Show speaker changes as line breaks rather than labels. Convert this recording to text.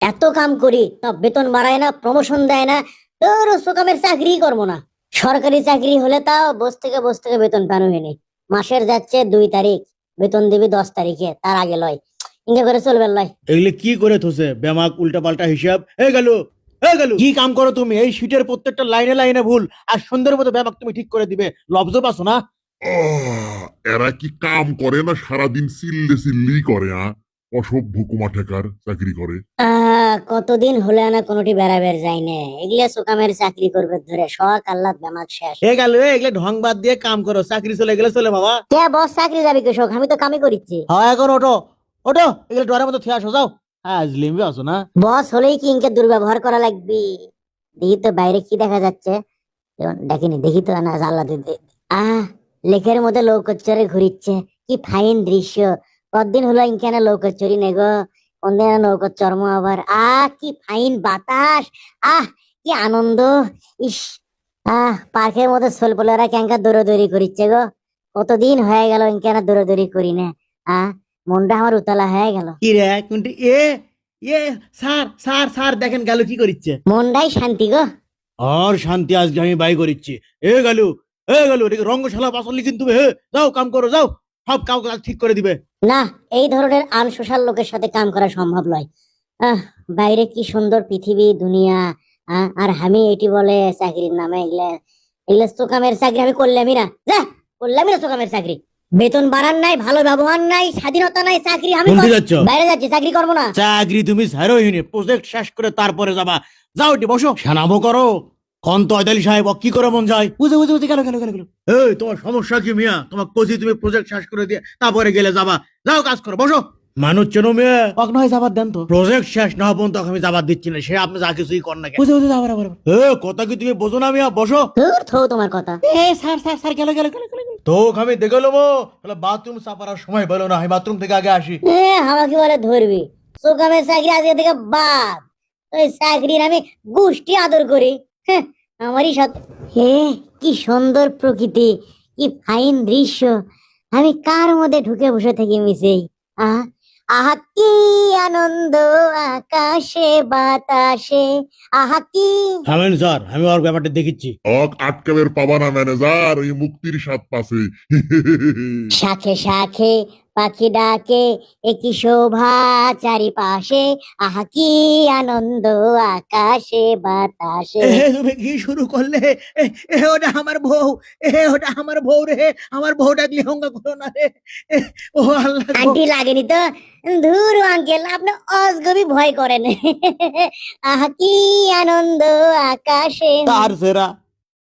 এত কাম করি তা বেতন বাড়ায় না, প্রমোশন দেয় না। তোর সুকামের চাকরি করবো না। সরকারি চাকরি হলে তাও বস থেকে বেতন পানো হয়নি। মাসের যাচ্ছে 2 তারিখ, বেতন দিবি 10 তারিখে, তার আগে লয়। ইঙ্গে করে চলবে লয়।
এগুলো কি করে থোসে বেমাক উল্টা পাল্টা হিসাব গেল কি কাম করো তুমি? এই শীটের প্রত্যেকটা লাইনে লাইনে ভুল, আর সুন্দর মতো বেমাক তুমি ঠিক করে দিবে, লব্জ পাছো না?
এরা কি কাম করে না সারাদিন চিল্লে চিল্লি করে? অসভ্য কুমাঠেকার চাকরি করে।
কতদিন হলে না কোনোটি বেড়াবের যায় না। এগুলা সুকামের চাকরি করবে ধরে শখ আল্লাহ বেমাক শেষ।
এগুলো ঢং বাদ দিয়ে কাম করো, চাকরি চলে গেলে চলে বাবা।
কে বস চাকরি যাবি কৃষক? আমি তো কামই করিচ্ছি।
হ্যাঁ এখন ওঠো ওঠো, এগুলো ডরের মতো থিয়া আসো, যাও। হ্যাঁ লিম্বি আছো না?
বস হলেই কি ইনকে দুর্ব্যবহার করা লাগবে? দেখি তো বাইরে কি দেখা যাচ্ছে। দেখিনি, দেখি তো না জানলা দিয়ে। লেকের মধ্যে লৌকচ্চরে ঘুরিচ্ছে, কি ফাইন দৃশ্য। কতদিন হলো ইনখানে লৌকচ্চরি নেগো। কোনদিন নৌকর চর্ম আবার। কি ফাইন বাতাস। কি আনন্দ। ইস, পার্কের মধ্যে ছোলপোলারা ক্যাঙ্কা দৌড়াদৌড়ি করিচ্ছে গো। কতদিন হয়ে গেল ইনখানে দৌড়াদৌড়ি করি না। মনটা আমার উতলা হয়ে গেল।
কি রে কোনটি স্যার স্যার স্যার দেখেন গেল কি করিচ্ছে।
মনটাই শান্তি গো।
আর শান্তি আজকে আমি বাই করিচ্ছি। গেল রঙ্গশালা পাশলি কিন্তু যাও কাম করো, যাও। সব কাম কাজ ঠিক করে দিবে।
না, এই ধরনের আনসোশাল লোকের সাথে কাম করা সম্ভব নয়। বাইরে কি সুন্দর পৃথিবী দুনিয়া। আর আমি এটি বলে চাকরির নামে এগুলা এগুলা চোকামের চাকরি আমি করলামই না। করলামই না চোকামের চাকরি। বেতন বাড়ান নাই, ভালো ব্যবহার নাই, স্বাধীনতা নাই, চাকরি আমি বাইরে যাচ্ছি, চাকরি করবো না।
চাকরি তুমি ছাড়োইনি, প্রজেক্ট শেষ করে তারপরে যাবা। যাও এটি বসো, সানামো করো। খন তো আদালি সাহেব কি করে মন যায়? বুঝে বুঝে বুঝে গেল। এই তোমার সমস্যা কি মিয়া? তোমার কোচি তুমি প্রজেক্ট শেষ করে দিয়ে তারপরে গেলে যাবা। যাও কাজ করো, বসো। মানুষ চেনো মেয়ে, কখনো হয় যাবার দেন তো। প্রজেক্ট শেষ না হওয়া পর্যন্ত আমি যাবার দিচ্ছি না, সে আপনি যা কিছুই কর না। বুঝে বুঝে যাবার কথা কি তুমি বোঝো না মিয়া? বসো।
তোমার কথা।
স্যার স্যার স্যার গেল তো আমি দেখে নেবো। তাহলে বাথরুম সাফার সময় বলো না, আমি বাথরুম থেকে আগে আসি।
আমাকে বলে ধরবি? চোকামের চাকরি আজকে থেকে বাদ। ওই চাকরির আমি গোষ্ঠী আদর করি। আমারই সাথে কি সুন্দর প্রকৃতি, কি ফাইন দৃশ্য। আমি কার মধ্যে ঢুকে বসে থাকি মিশেই। কি আনন্দ আকাশে বাতাসে। কি
থামেন স্যার, আমি ওর ব্যাপারটা দেখিচ্ছি।
আটকাবের পাবা না ম্যানেজার, ওই মুক্তির স্বাদ পাশে।
শাখে শাখে পাখি ডাকে, একই শোভা চারিপাশে। কি আনন্দ আকাশে বাতাসে।
তুমি কি শুরু করলে? ওটা আমার বউ, ওটা আমার বউ রে। আমার বউ ডাকলে হঙ্গা করো না রে। ও আল্লাহ,
আন্টি লাগেনি তো? ধুর আঙ্কেল, আপনি অজগবি ভয় করেন। কি আনন্দ আকাশে।
তার সেরা